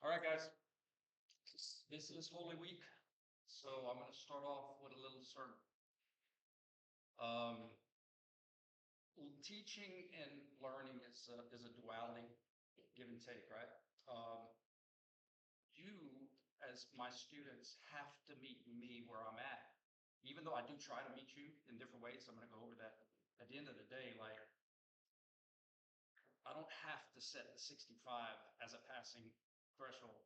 All right, guys, this is Holy Week, so I'm going to start off with a little sermon. Um, Teaching and learning is a duality, give and take, right? You, as my students, have to meet me where I'm at. Even though I do try to meet you in different ways, I'm going to go over that. At the end of the day, like, I don't have to set the 65 as a passing threshold.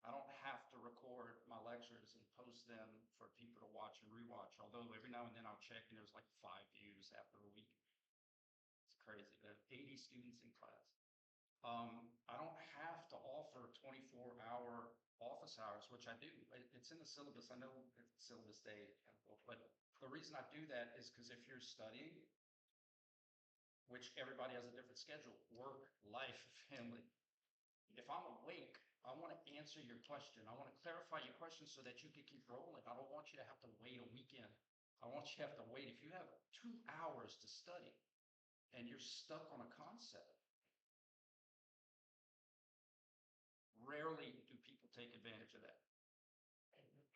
I don't have to record my lectures and post them for people to watch and rewatch, although every now and then I'll check and there's like 5 views after a week. It's crazy. There are 80 students in class. I don't have to offer 24-hour office hours, which I do. It's in the syllabus. I know it's syllabus day, but the reason I do that is because if you're studying, which everybody has a different schedule, work, life, family. If I'm awake, I want to answer your question. I want to clarify your question so that you can keep rolling. I don't want you to have to wait a weekend. I want you to have to wait. If you have 2 hours to study and you're stuck on a concept, rarely do people take advantage of that,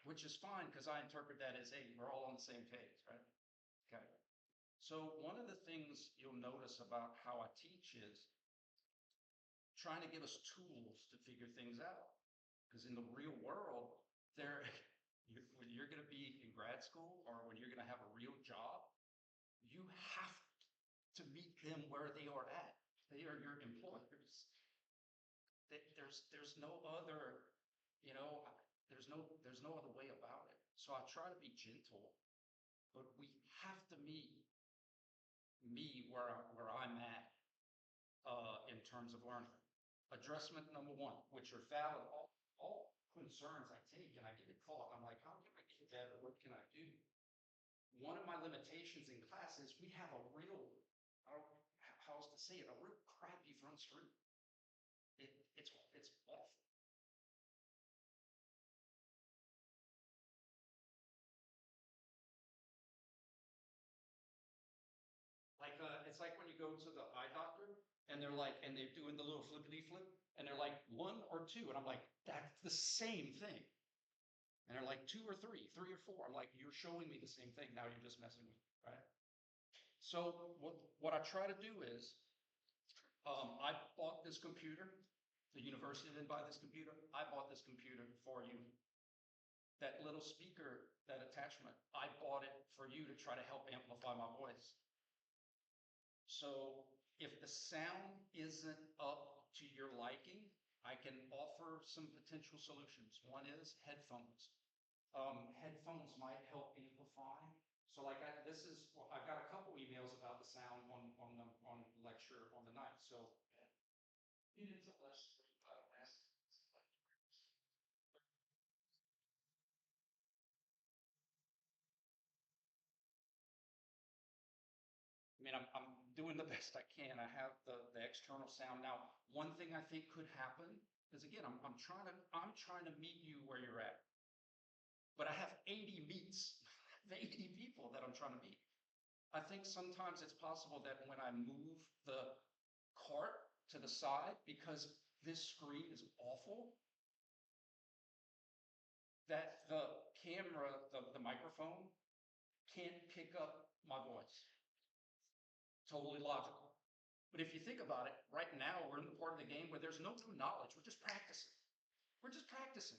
which is fine because I interpret that as, hey, we're all on the same page, right? Okay. So one of the things you'll notice about how I teach is trying to give us tools to figure things out. Because in the real world, when you're going to be in grad school or when you're going to have a real job, you have to meet them where they are at. They are your employers. There's no other, there's no other way about it. So I try to be gentle, but we have to meet me where I'm at in terms of learning. Addressment number one, which are valid, all concerns I take and I give it thought. I'm like, how can I get better? What can I do? One of my limitations in class is we have a real, I don't know how else to say it, a real crappy front street. It's awful. Like it's like when you go to the eye doctor and they're doing the little flippity flip and they're like 1 or 2, and I'm like, that's the same thing. And they're like 2 or 3 or 4. I'm like, you're showing me the same thing. Now you're just messing with me, right? So what I try to do is, I bought this computer. The university didn't buy this computer. I bought this computer for you. That little speaker, that attachment, I bought it for you to try to help amplify my voice. So if the sound isn't up to your liking, I can offer some potential solutions. One is headphones. Headphones might help amplify. So like I've got a couple emails about the sound on lecture on the night. So it is a less I mean, I'm doing the best I can. I have the external sound. Now, one thing I think could happen is, again, I'm trying to meet you where you're at. But I have 80 meets, 80 people that I'm trying to meet. I think sometimes it's possible that when I move the cart to the side, because this screen is awful, that the camera, the microphone, can't pick up my voice. Totally logical. But if you think about it, right now we're in the part of the game where there's no true knowledge. We're just practicing. We're just practicing.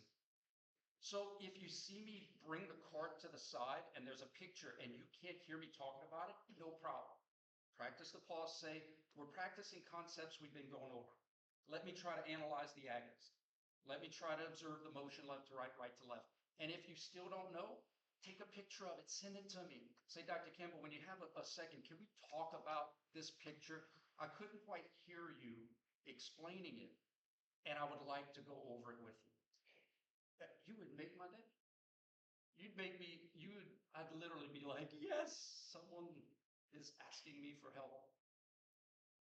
So if you see me bring the cart to the side and there's a picture and you can't hear me talking about it, no problem. Practice the pause, say, we're practicing concepts we've been going over. Let me try to analyze the agonist. Let me try to observe the motion left to right, right to left. And if you still don't know, take a picture of it, send it to me. Say, Dr. Campbell, when you have a second, can we talk about this picture? I couldn't quite hear you explaining it, and I would like to go over it with you. You would make my day. I'd literally be like, yes, someone is asking me for help.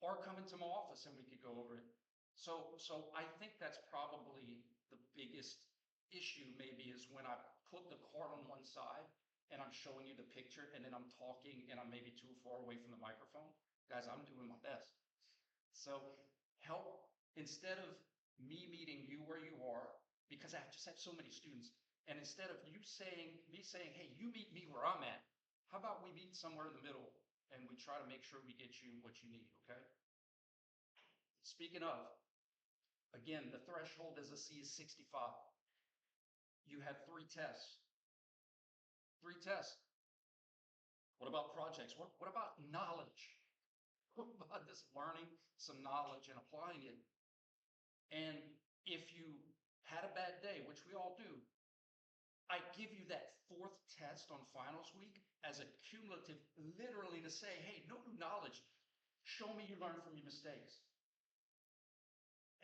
Or come into my office and we could go over it. So I think that's probably the biggest issue maybe is when I put the card on one side and I'm showing you the picture and then I'm talking and I'm maybe too far away from the microphone. Guys, I'm doing my best. So help, instead of me meeting you where you are, because I just have so many students. And instead of me saying, hey, you meet me where I'm at, how about we meet somewhere in the middle and we try to make sure we get you what you need, okay? Speaking of, again, the threshold as a C is 65. You have 3 tests. 3 tests. What about projects? What about knowledge? What about just learning some knowledge and applying it? And if you had a bad day, which we all do, I give you that 4th test on finals week as a cumulative, literally to say, hey, no new knowledge. Show me you learn from your mistakes.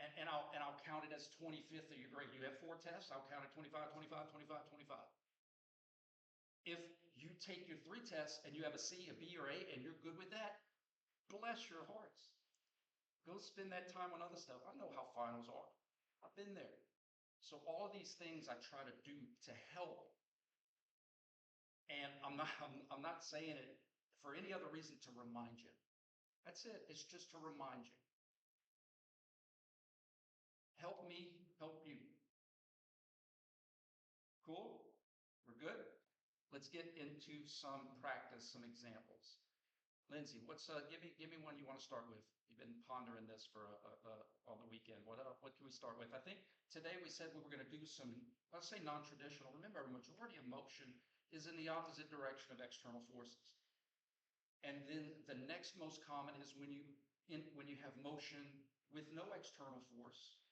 And I'll count it as 25th of your grade. You have 4 tests, I'll count it 25, 25, 25, 25. If you take your 3 tests and you have a C, a B, or A, and you're good with that, bless your hearts. Go spend that time on other stuff. I know how finals are. I've been there. So all of these things I try to do to help. And I'm not saying it for any other reason to remind you. That's it. It's just to remind you. Help me, help you. Cool? We're good? Let's get into some practice, some examples. Lindsay, give me one you want to start with. You've been pondering this for on the weekend. What can we start with? I think today we said we were going to do some, let's say non-traditional. Remember, a majority of motion is in the opposite direction of external forces. And then the next most common is when you have motion with no external force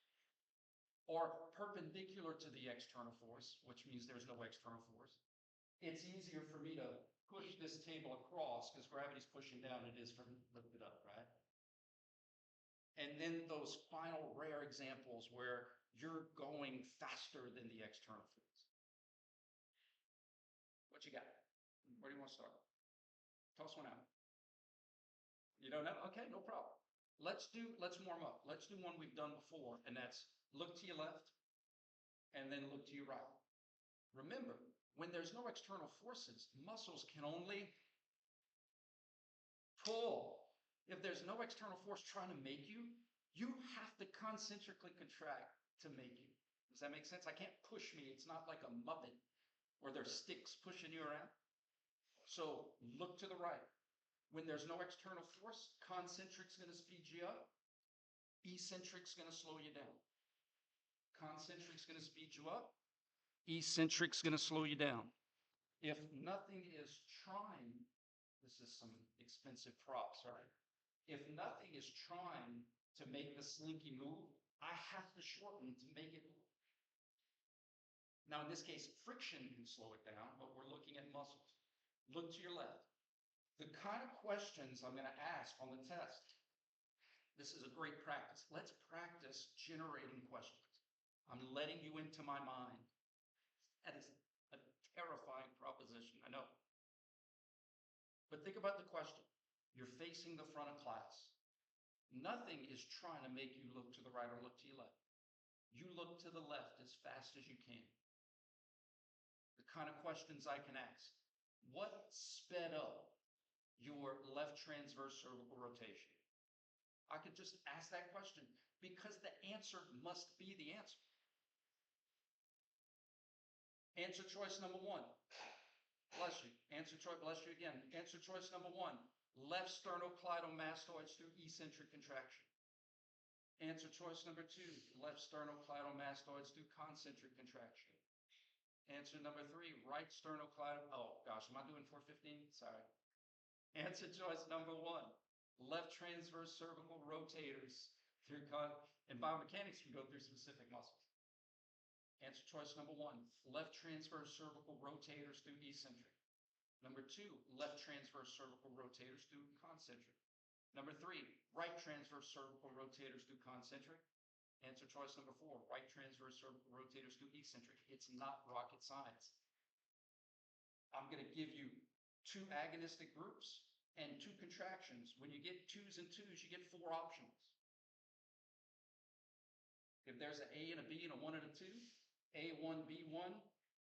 or perpendicular to the external force, which means there's no external force. It's easier for me to push this table across because gravity's pushing down it is for lift it up, right? And then those final rare examples where you're going faster than the external force. What you got? Where do you want to start? Toss one out. You don't know? Okay, no problem. Let's warm up. Let's do one we've done before, and that's look to your left and then look to your right. Remember, when there's no external forces, muscles can only pull. If there's no external force trying to make you, you have to concentrically contract to make you. Does that make sense? I can't push me. It's not like a Muppet where there's sticks pushing you around. So look to the right. When there's no external force, concentric's going to speed you up. Eccentric's going to slow you down. Concentric's going to speed you up. Eccentric's going to slow you down. If nothing is trying, this is some expensive props, right? If nothing is trying to make the slinky move, I have to shorten to make it move. Now, in this case, friction can slow it down, but we're looking at muscles. Look to your left. The kind of questions I'm going to ask on the test, this is a great practice. Let's practice generating questions. I'm letting you into my mind. That is a terrifying proposition, I know. But think about the question. You're facing the front of class. Nothing is trying to make you look to the right or look to your left. You look to the left as fast as you can. The kind of questions I can ask. What sped up your left transverse cervical rotation? I could just ask that question because the answer must be the answer. Answer choice number 1. Bless you. Answer choice, bless you again. Answer choice number 1. Left sternocleidomastoids through eccentric contraction. Answer choice number 2. Left sternocleidomastoids through concentric contraction. Answer number 3. Right sternocleidomastoid. Oh gosh, am I doing 415? Sorry. Answer choice number 1. Left transverse cervical rotators through and biomechanics can go through specific muscles. Answer choice number 1. Left transverse cervical rotators through eccentric. Number 2. Left transverse cervical rotators through concentric. Number 3. Right transverse cervical rotators through concentric. Answer choice number 4. Right transverse cervical rotators through eccentric. It's not rocket science. I'm going to give you 2 agonistic groups and 2 contractions. When you get 2s and 2s, you get 4 optionals. If there's an A and a B and a 1 and a 2, A1, B1,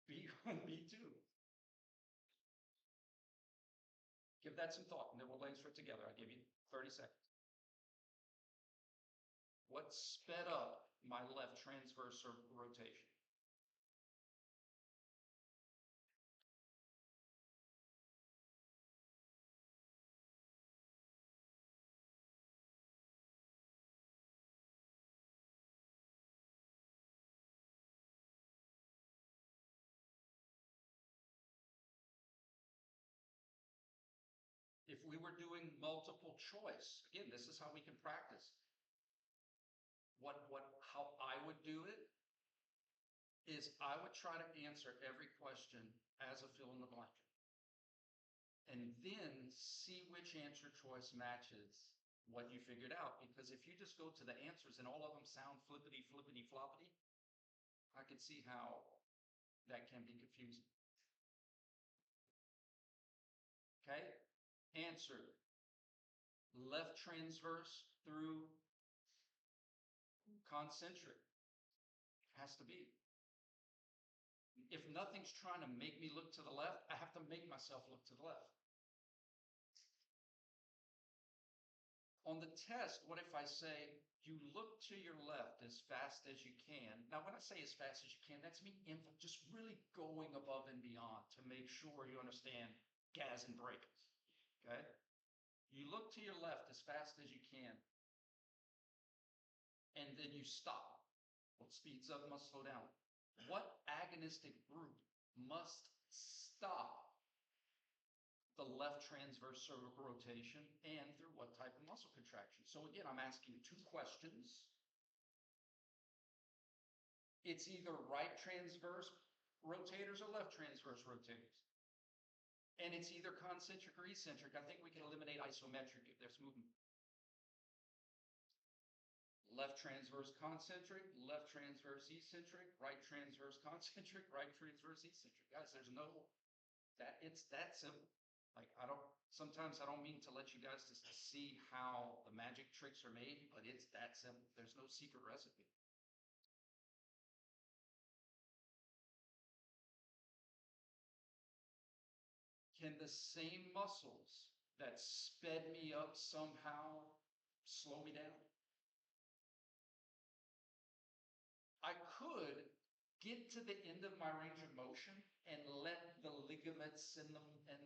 B1, B2. Give that some thought, and then we'll answer it together. I'll give you 30 seconds. What sped up my left transverse cervical rotation. If we were doing multiple choice, again, this is how we can practice. How I would do it is I would try to answer every question as a fill in the blank. And then see which answer choice matches what you figured out. Because if you just go to the answers and all of them sound flippity, flippity, floppity, I can see how that can be confusing. Okay? Answer. Left transverse through concentric. Has to be. If nothing's trying to make me look to the left, I have to make myself look to the left. On the test, what if I say, you look to your left as fast as you can? Now, when I say as fast as you can, that's me just really going above and beyond to make sure you understand gas and brakes, okay? You look to your left as fast as you can, and then you stop. What speeds up must slow down. What agonistic group must stop the left transverse cervical rotation and through what type of muscle contraction? So again, I'm asking two questions. It's either right transverse rotators or left transverse rotators. And it's either concentric or eccentric. I think we can eliminate isometric if there's movement. Left transverse concentric, left transverse eccentric, right transverse concentric, right transverse eccentric. Guys, there's no, it's that simple. Like, sometimes I don't mean to let you guys just see how the magic tricks are made, but it's that simple. There's no secret recipe. Can the same muscles that sped me up somehow slow me down? I could get to the end of my range of motion and let the ligaments and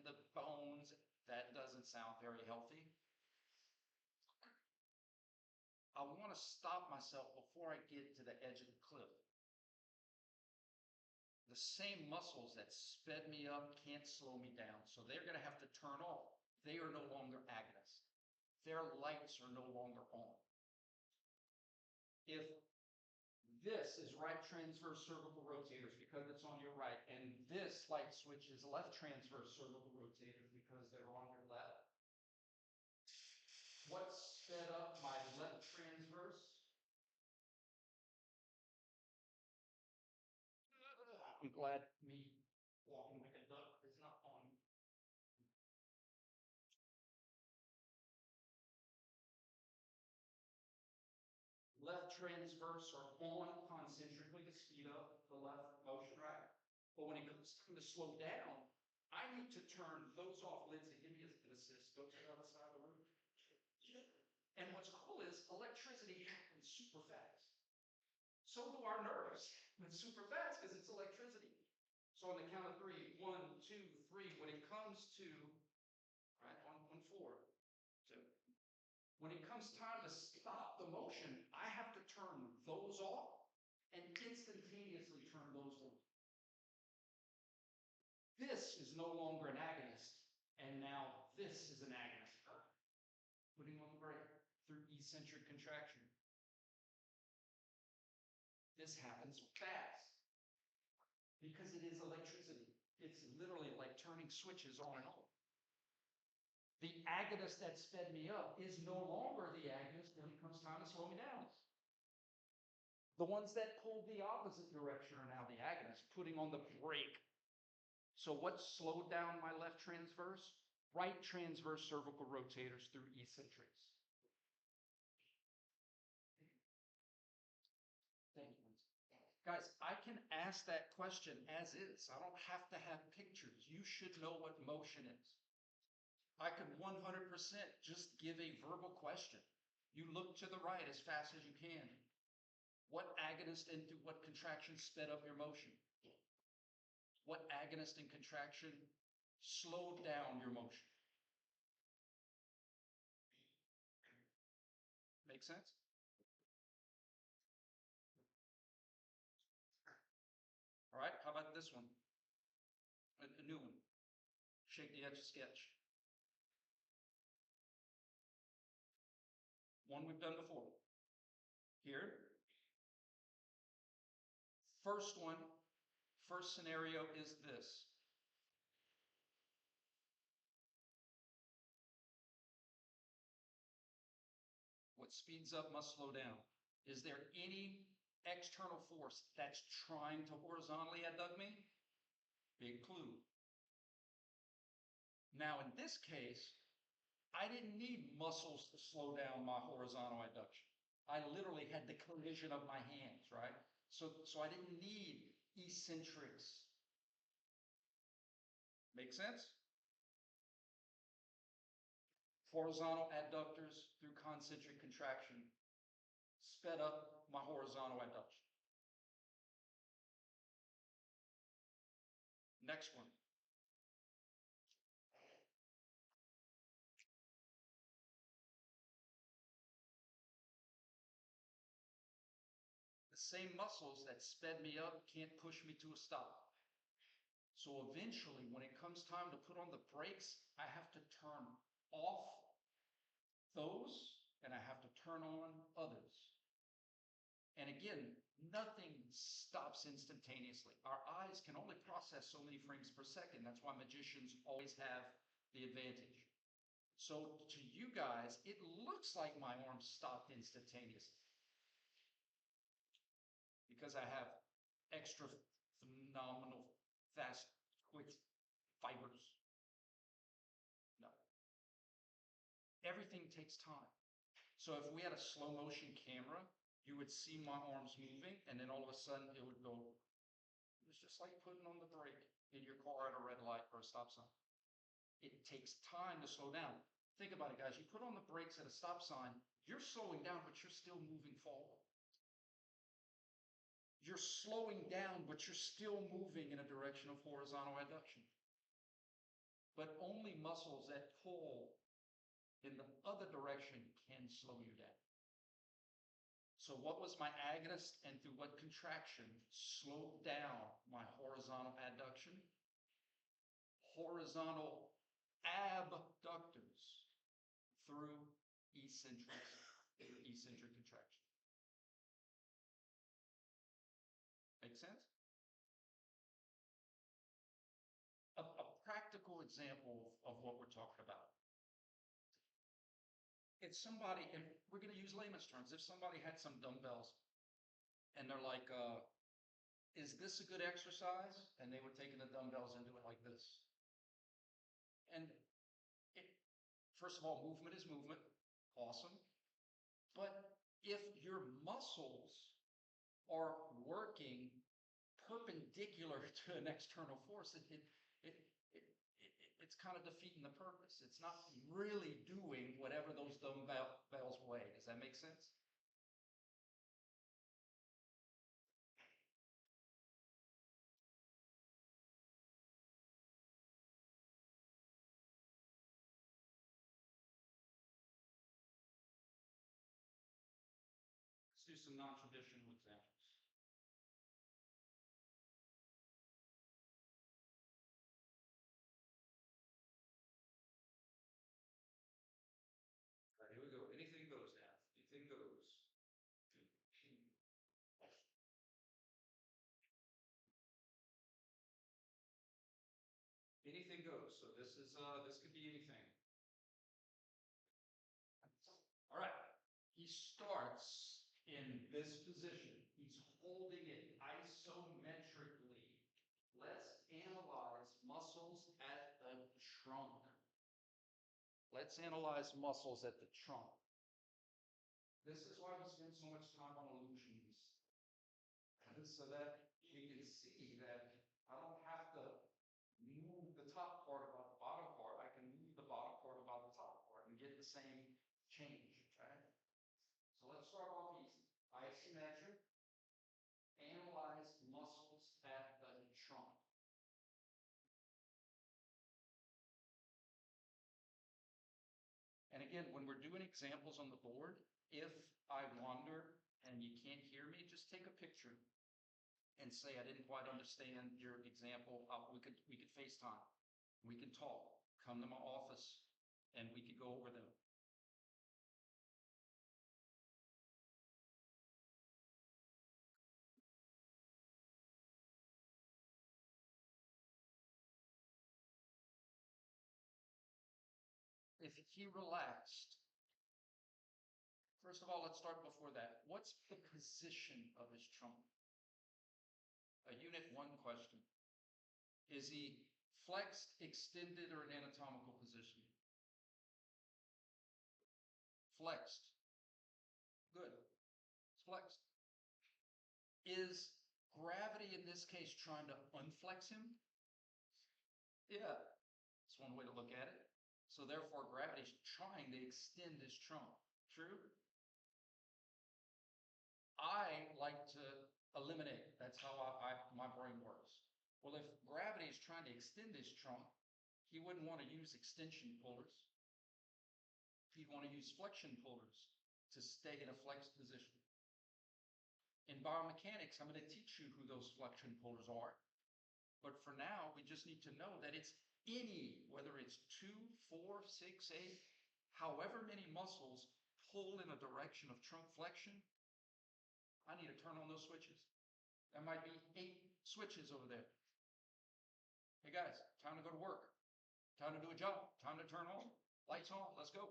the bones, that doesn't sound very healthy. I want to stop myself before I get to the edge of the cliff. The same muscles that sped me up can't slow me down, so they're going to have to turn off. They are no longer agonists. Their lights are no longer on. If this is right transverse cervical rotators because it's on your right, and this light switch is left transverse cervical rotators because they're on your left. What sped up my left transverse? I'm glad me walking like a duck is not on. Left transverse are on concentrically to speed up the left motion, right? But when it comes time to slow down, I need to turn those off. Lindsay, give me an assist. Go to the other side of the room. And what's cool is electricity happens super fast. So do our nerves. It's super fast because it's electricity. So on the count of three, 1, 2, 3, when it comes to, right, on 4, 2. When it comes time to stop the motion, I have to turn those off and instantaneously turn those on. This is no longer an agonist, and now this is an agonist. Putting on the brake through eccentric contraction. This happens fast because it is electricity. It's literally like turning switches on and off. The agonist that sped me up is no longer the agonist when it comes time to slow me down. The ones that pulled the opposite direction are now the agonists, putting on the brake. So what slowed down my left transverse? Right transverse cervical rotators through eccentrics. Thank you. Guys, I can ask that question as is. I don't have to have pictures. You should know what motion is. I can 100% just give a verbal question. You look to the right as fast as you can. What agonist and through what contraction sped up your motion? What agonist and contraction slowed down your motion? Make sense? All right, how about this one? A new one. Shake the etch a sketch. One we've done before. Here. First one, first scenario is this. What speeds up must slow down. Is there any external force that's trying to horizontally adduct me? Big clue. Now, in this case, I didn't need muscles to slow down my horizontal adduction. I literally had the collision of my hands, right? So I didn't need eccentrics. Make sense? Horizontal adductors through concentric contraction sped up my horizontal adduction. Next one. The same muscles that sped me up can't push me to a stop. So eventually, when it comes time to put on the brakes, I have to turn off those and I have to turn on others. And again, nothing stops instantaneously. Our eyes can only process so many frames per second. That's why magicians always have the advantage. So to you guys, it looks like my arm stopped instantaneously because I have extra phenomenal fast, quick fibers. No. Everything takes time. So if we had a slow motion camera, you would see my arms moving, and then all of a sudden it would go. It's just like putting on the brake in your car at a red light or a stop sign. It takes time to slow down. Think about it, guys. You put on the brakes at a stop sign, you're slowing down, but you're still moving forward. You're slowing down, but you're still moving in a direction of horizontal adduction. But only muscles that pull in the other direction can slow you down. So what was my agonist and through what contraction slowed down my horizontal adduction? Horizontal abductors through eccentric contraction. Make sense? A practical example of what we're talking about. If somebody, and we're going to use layman's terms, if somebody had some dumbbells and they're like, is this a good exercise? And they were taking the dumbbells and doing it like this. And first of all, movement is movement. Awesome. But if your muscles are working perpendicular to an external force, it's kind of defeating the purpose. It's not really doing whatever those dumbbells weigh. Does that make sense? Let's do some non-traditional examples. All right, here we go. Anything goes now. Anything goes. Anything goes. So this could be anything. All right. He starts in this position. He's holding it isometrically. Let's analyze muscles at the trunk. Let's analyze muscles at the trunk. This is why we spend so much time on illusions. So that you can see that I don't have to move the top part about the bottom part. I can move the bottom part about the top part and get the same change, right? So let's start off easy. Isometric. again, when we're doing examples on the board, if I wander and you can't hear me, just take a picture and say, I didn't quite understand your example. We could FaceTime. We can talk. Come to my office and we could go over them. If he relaxed, first of all, let's start before that. What's the position of his trunk? A Unit 1 question. Is he flexed, extended, or in anatomical position? Flexed. Good. It's flexed. Is gravity in this case trying to unflex him? Yeah, that's one way to look at it. So therefore, gravity is trying to extend his trunk. True? I like to eliminate. That's how my brain works. Well, if gravity is trying to extend his trunk, he wouldn't want to use extension pullers. He'd want to use flexion pullers to stay in a flexed position. In biomechanics, I'm going to teach you who those flexion pullers are. But for now, we just need to know that it's any, whether it's 2, 4, 6, 8, however many muscles pull in a direction of trunk flexion, I need to turn on those switches. There might be 8 switches over there. Hey guys, time to go to work. Time to do a job. Time to turn on. Lights on. Let's go.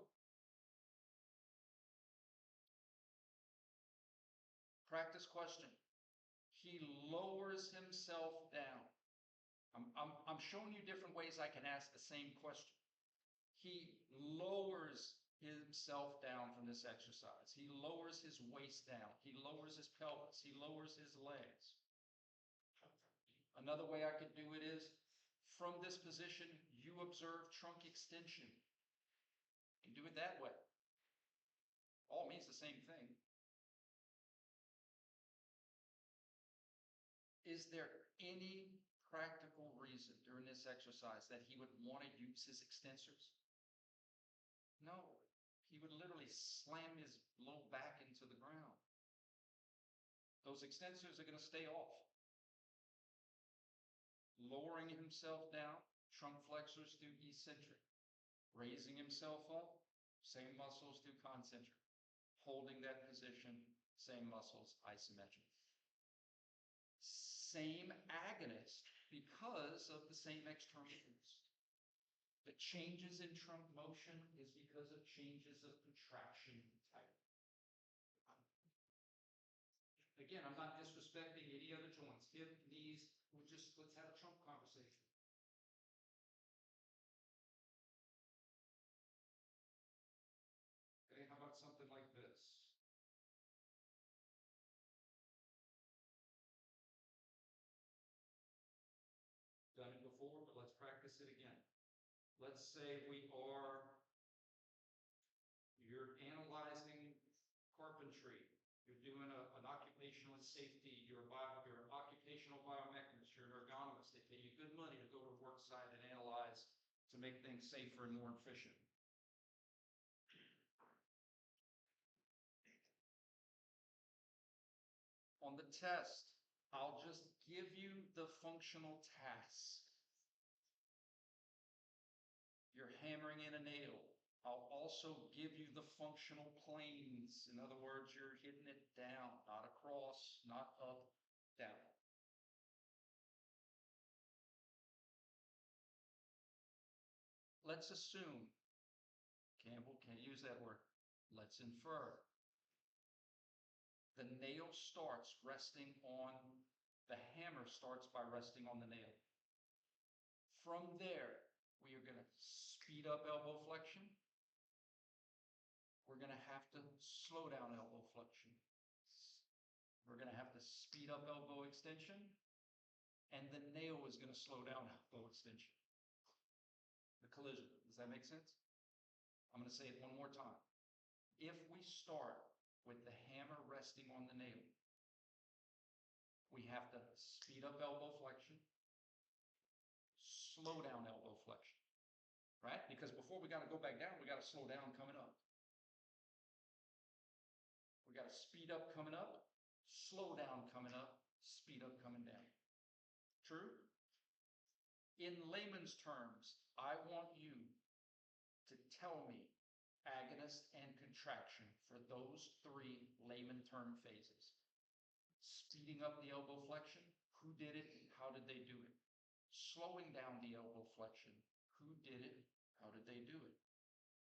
Practice question. He lowers himself down. I'm showing you different ways I can ask the same question. He lowers himself down from this exercise. He lowers his waist down. He lowers his pelvis. He lowers his legs. Another way I could do it is, from this position, you observe trunk extension. You can do it that way. All means the same thing. Is there any practical reason during this exercise that he would want to use his extensors? No, he would literally slam his low back into the ground. Those extensors are going to stay off. Lowering himself down, trunk flexors do eccentric. Raising himself up, same muscles do concentric. Holding that position, same muscles isometric. Same agonist because of the same external force. The changes in trunk motion is because of changes of contraction type. Again, I'm not disrespecting any other joints. Hip, knees, let's have a trunk conversation. Okay, how about something like this? Done it before, but let's practice it again. Let's say you're analyzing carpentry. You're doing an occupational safety. You're an occupational biomechanist. You're an ergonomist. They pay you good money to go to the work site and analyze to make things safer and more efficient. On the test, I'll just give you the functional task. You're hammering in a nail. I'll also give you the functional planes. In other words, you're hitting it down, not across, not up, down. Let's assume, Campbell can't use that word. Let's infer. The nail starts resting on, the hammer starts by resting on the nail. From there, we are going to speed up elbow flexion. We're going to have to slow down elbow flexion. We're going to have to speed up elbow extension. And the nail is going to slow down elbow extension. The collision. Does that make sense? I'm going to say it one more time. If we start with the hammer resting on the nail, we have to speed up elbow flexion, slow down elbow flexion, right? Because before we got to go back down, we got to slow down coming up. We got to speed up coming up, slow down coming up, speed up coming down. True? In layman's terms, I want you to tell me agonist and contraction for those three layman term phases. Speeding up the elbow flexion, who did it? How did they do it? Slowing down the elbow flexion, who did it? How did they do it?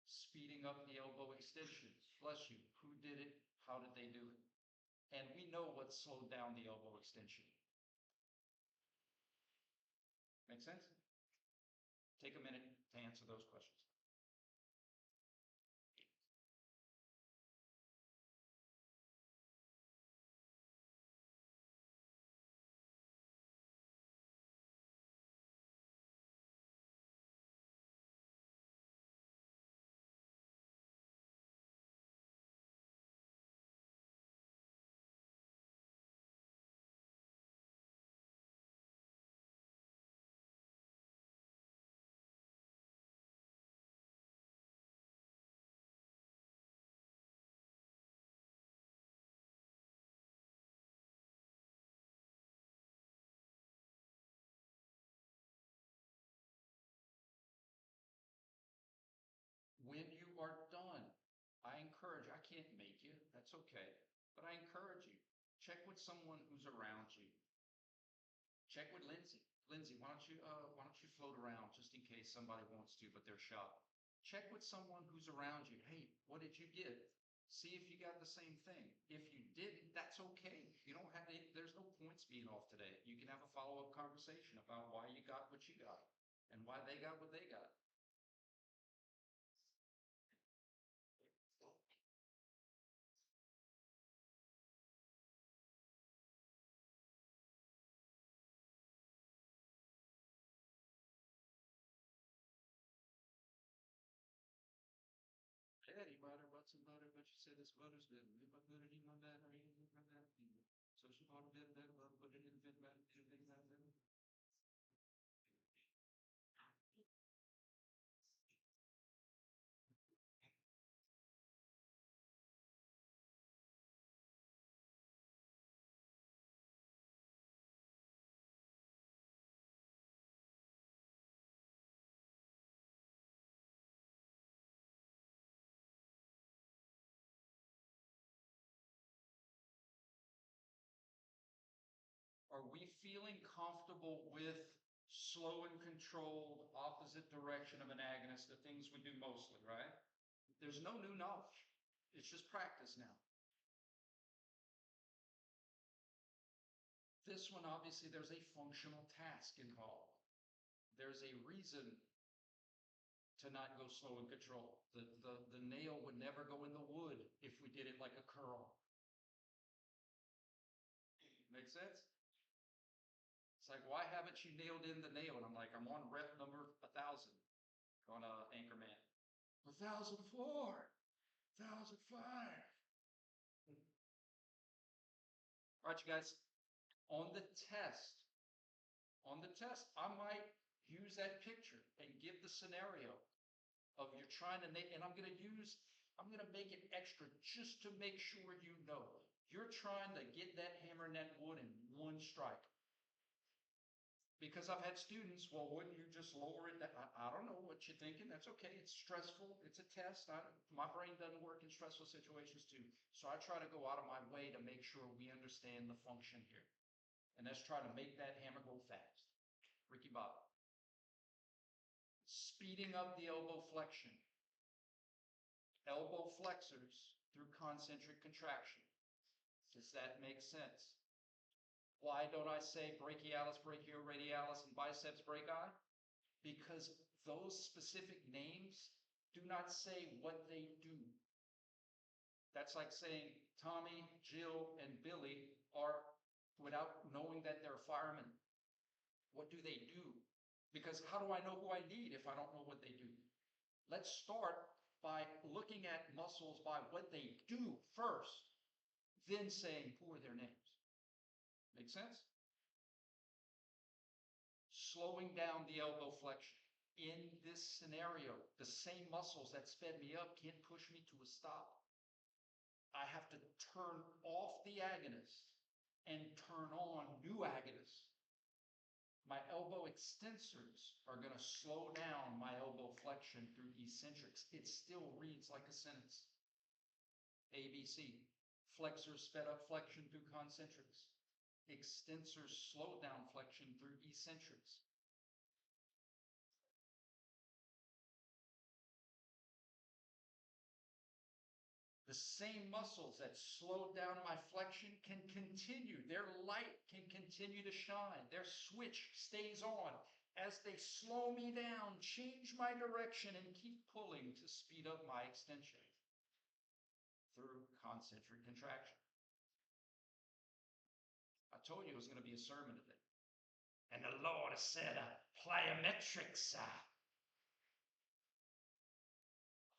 Speeding up the elbow extension, bless you, who did it? How did they do it? And we know what slowed down the elbow extension. Make sense? Take a minute to answer those questions. When you are done, I encourage, I can't make you, that's okay, but I encourage you, check with someone who's around you. Check with Lindsay. Lindsay, why don't you float around just in case somebody wants to, but they're shy. Check with someone who's around you. Hey, what did you get? See if you got the same thing. If you didn't, that's okay. You don't have to, there's no points being off today. You can have a follow-up conversation about why you got what you got and why they got what they got. Daddy bought her butts and butter, but she said this butter's good. If I put it in my bed, I ain't gonna run out of people. So she bought a bit of that butter, put it in the bed, right? Did things out there. Are we feeling comfortable with slow and controlled opposite direction of an agonist, the things we do mostly, right? There's no new knowledge. It's just practice now. This one, obviously, there's a functional task involved. There's a reason to not go slow and control. The nail would never go in the wood if we did it like a curl. Make sense? It's like, why haven't you nailed in the nail? And I'm like, I'm on rep number 1,000 on Anchorman. 1,004, 1,005. All right, you guys, on the test, I might use that picture and give the scenario of you're trying to, and I'm going to make it extra just to make sure you know. You're trying to get that hammer and that wood in one strike. Because I've had students, well, wouldn't you just lower it? I don't know what you're thinking. That's okay. It's stressful. It's a test. My brain doesn't work in stressful situations too. So I try to go out of my way to make sure we understand the function here. And let's try to make that hammer go fast. Ricky Bob. Speeding up the elbow flexion. Elbow flexors through concentric contraction. Does that make sense? Why don't I say brachialis, brachioradialis, and biceps brachii? Because those specific names do not say what they do. That's like saying Tommy, Jill, and Billy are, without knowing that they're firemen. What do they do? Because how do I know who I need if I don't know what they do? Let's start by looking at muscles by what they do first, then saying who are their names. Make sense? Slowing down the elbow flexion. In this scenario, the same muscles that sped me up can't push me to a stop. I have to turn off the agonist and turn on new agonists. My elbow extensors are going to slow down my elbow flexion through eccentrics. It still reads like a sentence. ABC. Flexors sped up flexion through concentrics. Extensors slowed down flexion through eccentrics. The same muscles that slowed down my flexion can continue. Their light can continue to shine. Their switch stays on as they slow me down, change my direction, and keep pulling to speed up my extension through concentric contraction. I told you it was going to be a sermon today. And the Lord said, plyometrics.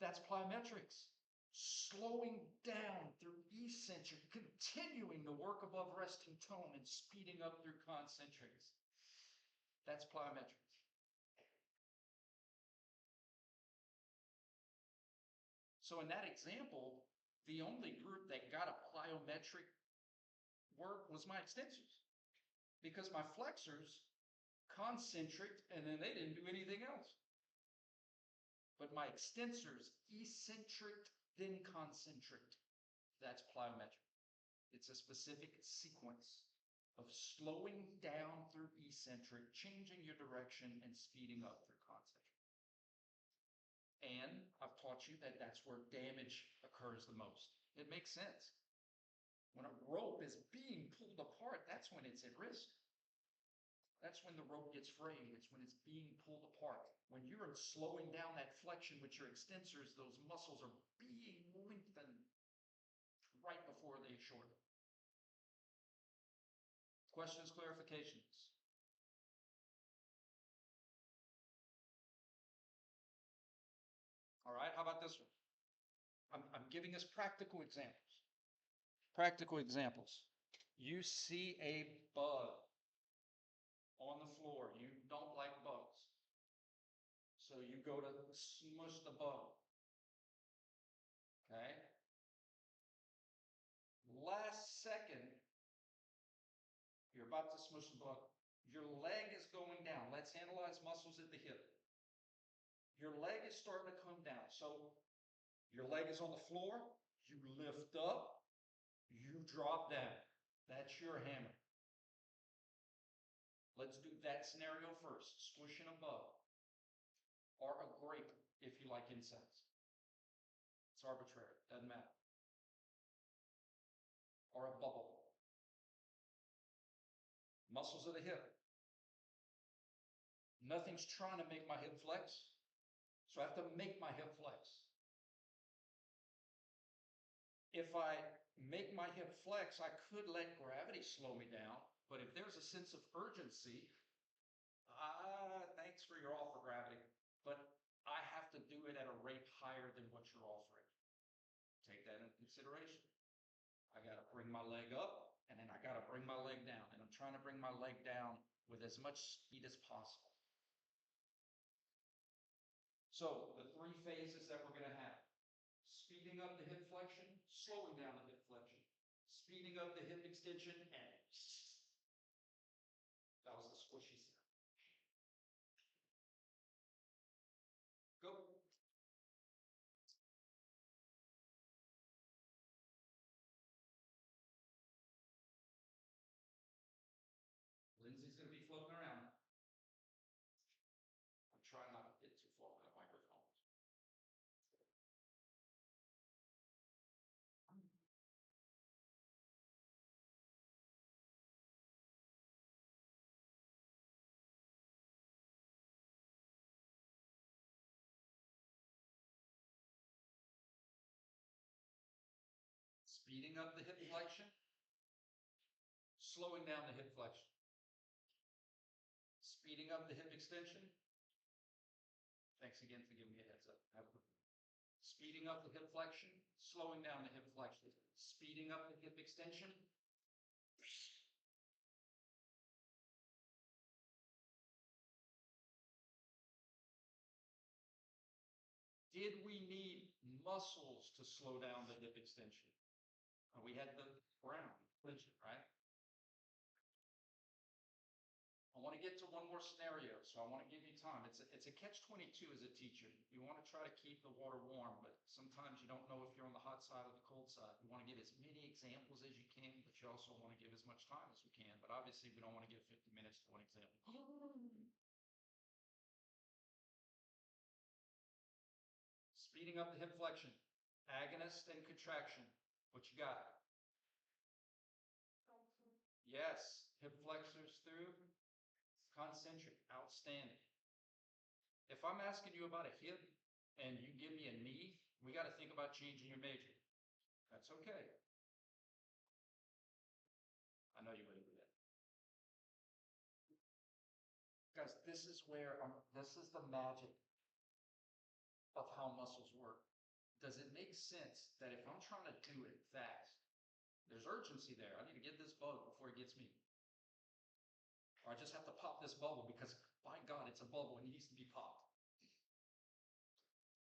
That's plyometrics. Slowing down through eccentric, continuing the work above resting tone and speeding up through concentrics. That's plyometrics. So in that example, the only group that got a plyometric work was my extensors, because my flexors concentric and then they didn't do anything else. But my extensors eccentric, then concentric. That's plyometric. It's a specific sequence of slowing down through eccentric, changing your direction, and speeding up through concentric. And I've taught you that that's where damage occurs the most. It makes sense. When a rope is being pulled apart, that's when it's at risk. That's when the rope gets frayed. It's when it's being pulled apart. When you're slowing down that flexion with your extensors, those muscles are being lengthened right before they shorten. Questions, clarifications? All right, how about this one? I'm giving us practical examples. Practical examples. You see a bug on the floor. You don't like bugs. So you go to smush the bug. Okay? Last second, you're about to smush the bug. Your leg is going down. Let's analyze muscles at the hip. Your leg is starting to come down. So your leg is on the floor. You lift up. You drop down. That's your hammer. Let's do that scenario first. Squishing a bug. Or a grape, if you like insects. It's arbitrary. Doesn't matter. Or a bubble. Muscles of the hip. Nothing's trying to make my hip flex. So I have to make my hip flex. If I make my hip flex, I could let gravity slow me down. But if there's a sense of urgency, thanks for your offer, gravity. But I have to do it at a rate higher than what you're offering. Take that into consideration. I got to bring my leg up, and then I got to bring my leg down. And I'm trying to bring my leg down with as much speed as possible. So the three phases that we're going to have: speeding up the hip flexion, slowing down the hip flexion, speeding up the hip extension, and that was the squishy sound. Go. Lindsay's going to be floating around. I'm trying not to get too far with the microphone. Speeding up the hip flexion, slowing down the hip flexion. Speeding up the hip extension. Thanks again for giving me a heads up. Speeding up the hip flexion, slowing down the hip flexion. Speeding up the hip extension. Did we need muscles to slow down the hip extension? We had the ground, right? I want to get to one more scenario, so I want to give you time. It's a catch-22 as a teacher. You want to try to keep the water warm, but sometimes you don't know if you're on the hot side or the cold side. You want to give as many examples as you can, but you also want to give as much time as we can. But obviously, we don't want to give 50 minutes to one example. Speeding up the hip flexion, agonist and contraction. What you got? Yes, hip flexors through concentric, outstanding. If I'm asking you about a hip and you give me a knee, we got to think about changing your major. That's okay. I know you wouldn't do that. Guys, this is where, this is the magic of how muscles work. Does it make sense that if I'm trying to do it fast, there's urgency there. I need to get this bug before it gets me. Or I just have to pop this bubble because, by God, it's a bubble and it needs to be popped.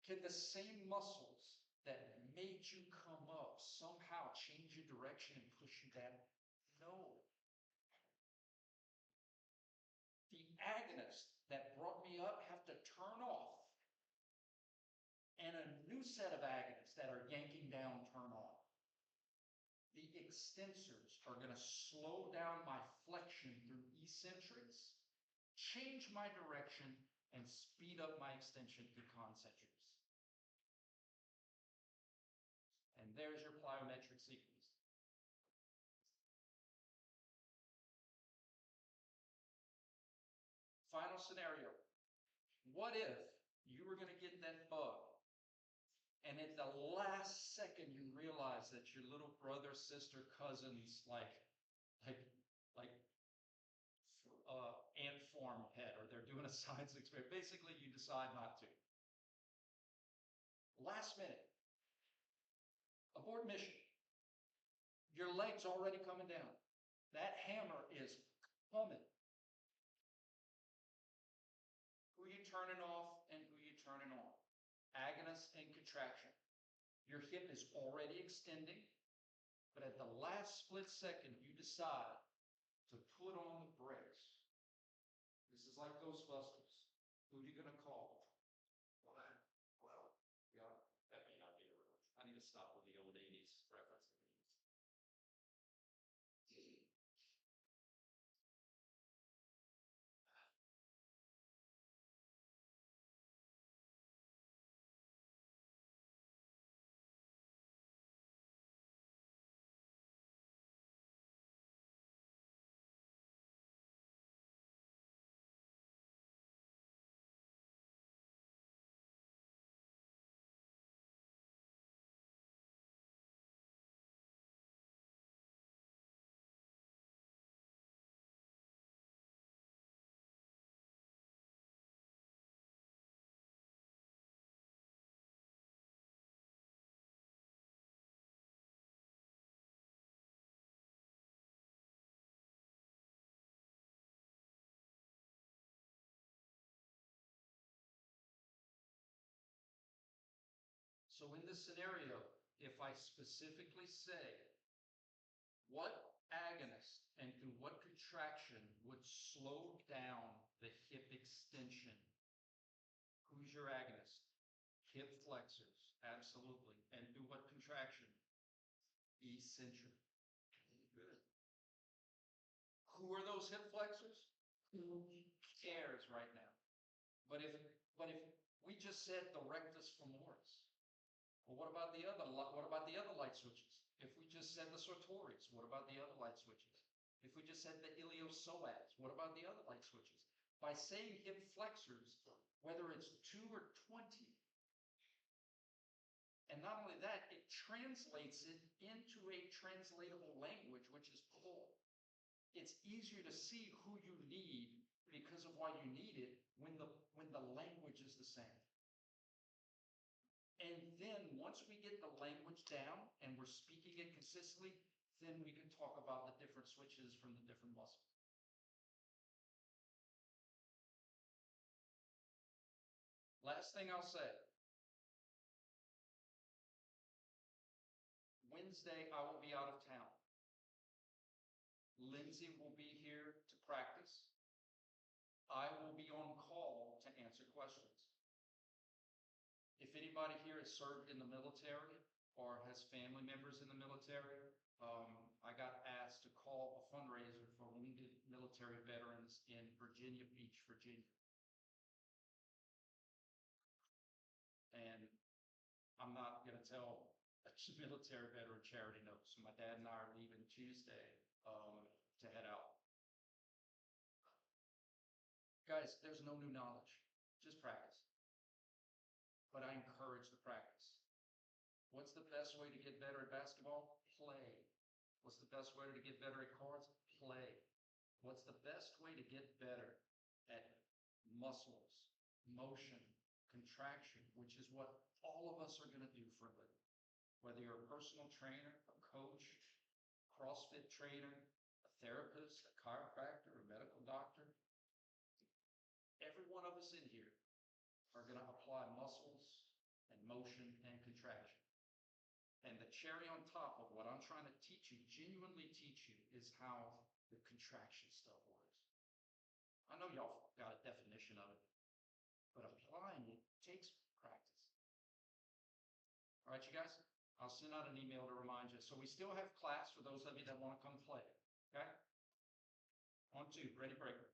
Can the same muscles that made you come up somehow change your direction and push you down? No. The agonists that brought me up have to turn off, and a new set of agonists that are yanking down turn on. The extensors are going to slow down my flexion through eccentrics, change my direction, and speed up my extension through concentrics. And there's your plyometric sequence. Final scenario. What if you were going to get that bug and at the last second you realize that your little brother, sister, cousins, ant farm pet, or they're doing a science experiment. Basically, you decide not to. Last minute, abort mission. Your leg's already coming down. That hammer is coming. Who are you turning off and who are you turning on? Agonist and contraction. Your hip is already extending, but at the last split second, you decide to put on the brakes. This is like Ghostbusters. Who are you going to call? Well, yeah, that may not be a real. I need to stop with the old 80s reference. So in this scenario, if I specifically say what agonist and through what contraction would slow down the hip extension, who's your agonist? Hip flexors, absolutely. And through what contraction? Eccentric. Good. Who are those hip flexors? Who cares right now? But if we just said the rectus femoris, well, what about the other light switches? If we just said the sartorius, what about the other light switches? If we just said the iliopsoas, what about the other light switches? By saying hip flexors, whether it's 2 or 20, and not only that, it translates it into a translatable language, which is pull. It's easier to see who you need because of why you need it when the language is the same. And then once we get the language down and we're speaking it consistently, then we can talk about the different switches from the different muscles. Last thing I'll say, Wednesday, I will be out of town. Lindsay will be here to practice. I will be on call to answer questions. If anybody here has served in the military or has family members in the military, I got asked to call a fundraiser for wounded military veterans in Virginia Beach, Virginia. And I'm not going to tell a military veteran charity no. So my dad and I are leaving Tuesday to head out. Guys, there's no new knowledge, just practice. But I encourage the practice. What's the best way to get better at basketball? Play. What's the best way to get better at cards? Play. What's the best way to get better at muscles, motion, contraction, which is what all of us are going to do for a living. Whether you're a personal trainer, a coach, CrossFit trainer, a therapist, a chiropractor, a medical doctor, every one of us in here are going to apply muscles and motion and contraction. And the cherry on top of what I'm trying to teach you, genuinely teach you, is how the contraction stuff works. I know y'all got a definition of it, but applying it takes practice. All right, you guys, I'll send out an email to remind you. So we still have class for those of you that want to come play, okay? On 2, ready, breaker.